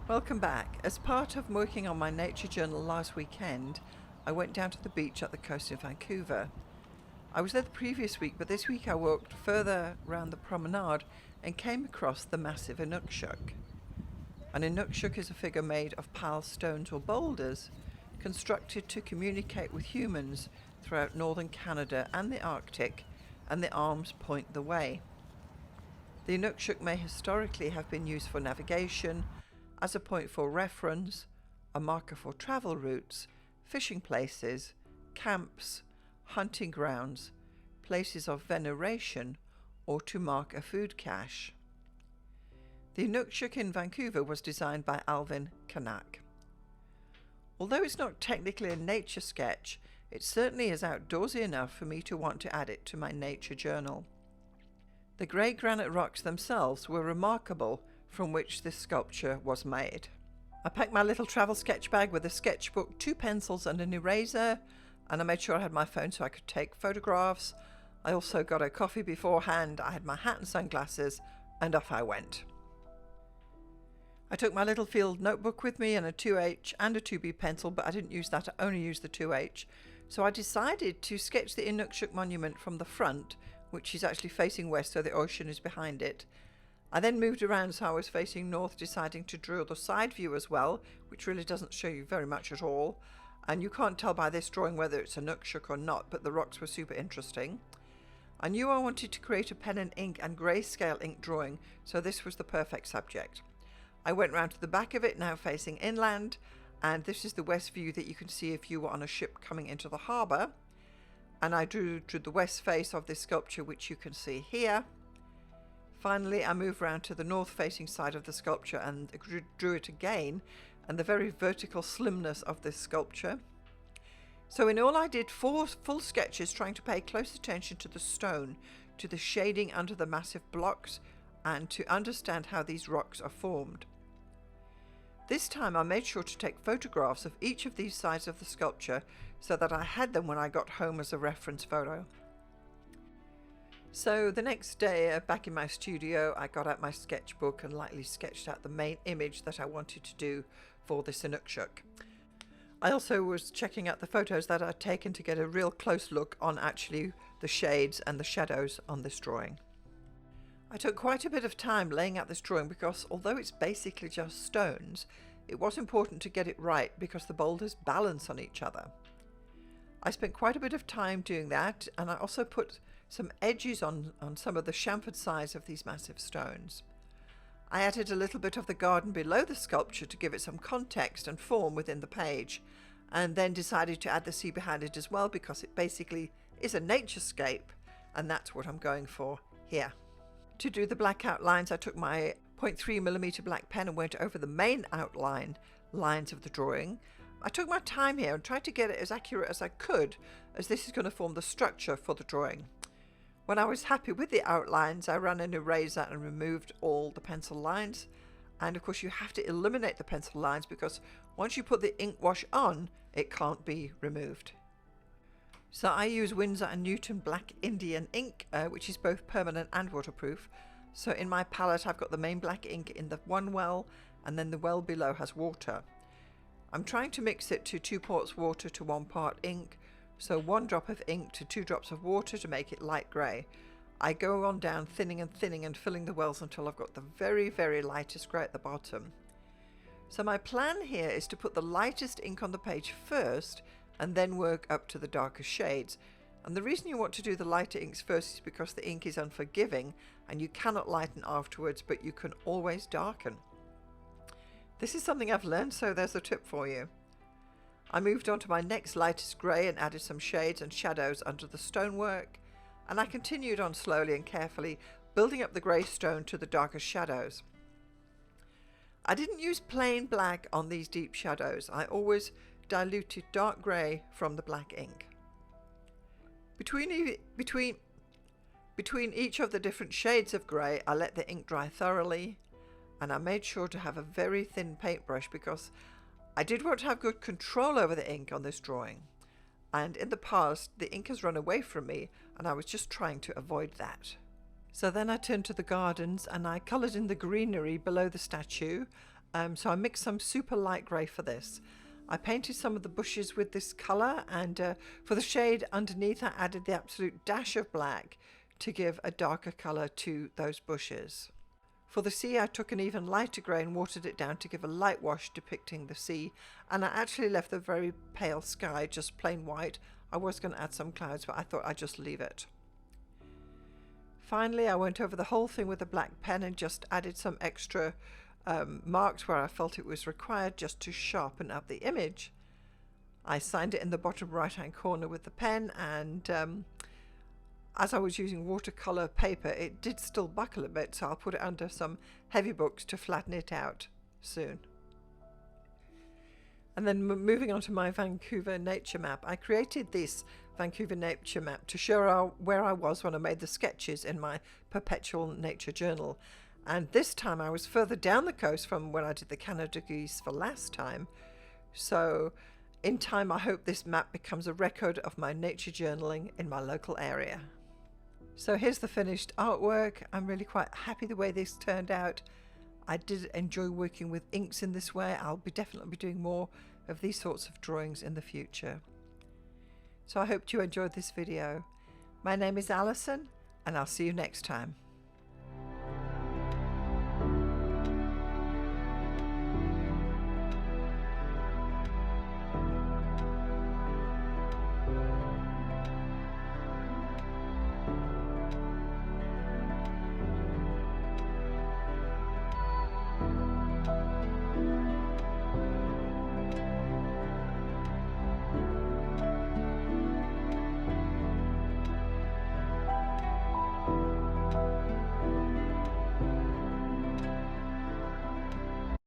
Welcome back. As part of working on my nature journal last weekend, I went down to the beach at the coast of Vancouver. I was there the previous week, but this week I walked further round the promenade and came across the massive Inukshuk. An Inukshuk is a figure made of piled stones or boulders, constructed to communicate with humans throughout northern Canada and the Arctic, and the arms point the way. The Inukshuk may historically have been used for navigation, as a point for reference, a marker for travel routes, fishing places, camps, hunting grounds, places of veneration, or to mark a food cache. The Inukshuk in Vancouver was designed by Alvin Kanak. Although it's not technically a nature sketch, it certainly is outdoorsy enough for me to want to add it to my nature journal. The grey granite rocks themselves were remarkable, from which this sculpture was made. I packed my little travel sketch bag with a sketchbook, 2 pencils and an eraser, and I made sure I had my phone so I could take photographs. I also got a coffee beforehand, I had my hat and sunglasses, and off I went. I took my little field notebook with me and a 2H and a 2B pencil, but I didn't use that, I only used the 2H. So I decided to sketch the Inukshuk monument from the front, which is actually facing west, so the ocean is behind it. I then moved around so I was facing north, deciding to draw the side view as well, which really doesn't show you very much at all. And you can't tell by this drawing whether it's a Inukshuk or not, but the rocks were super interesting. I knew I wanted to create a pen and ink and grayscale ink drawing, so this was the perfect subject. I went round to the back of it, now facing inland, and this is the west view that you can see if you were on a ship coming into the harbour. And I drew the west face of this sculpture, which you can see here. Finally, I moved round to the north-facing side of the sculpture and drew it again, and the very vertical slimness of this sculpture. So in all, I did 4 full sketches trying to pay close attention to the stone, to the shading under the massive blocks, and to understand how these rocks are formed. This time I made sure to take photographs of each of these sides of the sculpture so that I had them when I got home as a reference photo. So the next day, back in my studio, I got out my sketchbook and lightly sketched out the main image that I wanted to do for this Inukshuk. I also was checking out the photos that I'd taken to get a real close look on actually the shades and the shadows on this drawing. I took quite a bit of time laying out this drawing because although it's basically just stones, it was important to get it right because the boulders balance on each other. I spent quite a bit of time doing that, and I also put some edges on some of the chamfered sides of these massive stones. I added a little bit of the garden below the sculpture to give it some context and form within the page, and then decided to add the sea behind it as well because it basically is a naturescape, and that's what I'm going for here. To do the black outlines, I took my 0.3mm black pen and went over the main outline lines of the drawing. I took my time here and tried to get it as accurate as I could, as this is going to form the structure for the drawing. When I was happy with the outlines, I ran an eraser and removed all the pencil lines. And of course you have to eliminate the pencil lines because once you put the ink wash on, it can't be removed. So I use Winsor & Newton Black Indian ink, which is both permanent and waterproof. So in my palette I've got the main black ink in the one well, and then the well below has water. I'm trying to mix it to 2 parts water to 1 part ink, so 1 drop of ink to 2 drops of water to make it light grey. I go on down thinning and filling the wells until I've got the very, very lightest grey at the bottom. So my plan here is to put the lightest ink on the page first and then work up to the darker shades. And the reason you want to do the lighter inks first is because the ink is unforgiving and you cannot lighten afterwards, but you can always darken. This is something I've learned, so there's a tip for you. I moved on to my next lightest grey and added some shades and shadows under the stonework, and I continued on slowly and carefully, building up the grey stone to the darker shadows. I didn't use plain black on these deep shadows. I always diluted dark grey from the black ink. Between each of the different shades of grey, I let the ink dry thoroughly, and I made sure to have a very thin paintbrush because I did want to have good control over the ink on this drawing, and in the past the ink has run away from me and I was just trying to avoid that. So then I turned to the gardens and I coloured in the greenery below the statue, So I mixed some super light grey for this. I painted some of the bushes with this colour, and for the shade underneath I added the absolute dash of black to give a darker colour to those bushes. For the sea I took an even lighter grey and watered it down to give a light wash depicting the sea, and I actually left the very pale sky just plain white. I was going to add some clouds, but I thought I'd just leave it. Finally I went over the whole thing with a black pen and just added some extra marks where I felt it was required just to sharpen up the image. I signed it in the bottom right hand corner with the pen, and as I was using watercolor paper it did still buckle a bit, so I'll put it under some heavy books to flatten it out soon. And then moving on to my Vancouver nature map, I created this Vancouver nature map to show where I was when I made the sketches in my perpetual nature journal. And this time I was further down the coast from when I did the Canada Geese for last time. So in time I hope this map becomes a record of my nature journaling in my local area. So here's the finished artwork. I'm really quite happy the way this turned out. I did enjoy working with inks in this way. I'll definitely be doing more of these sorts of drawings in the future. So I hope you enjoyed this video. My name is Alison, and I'll see you next time.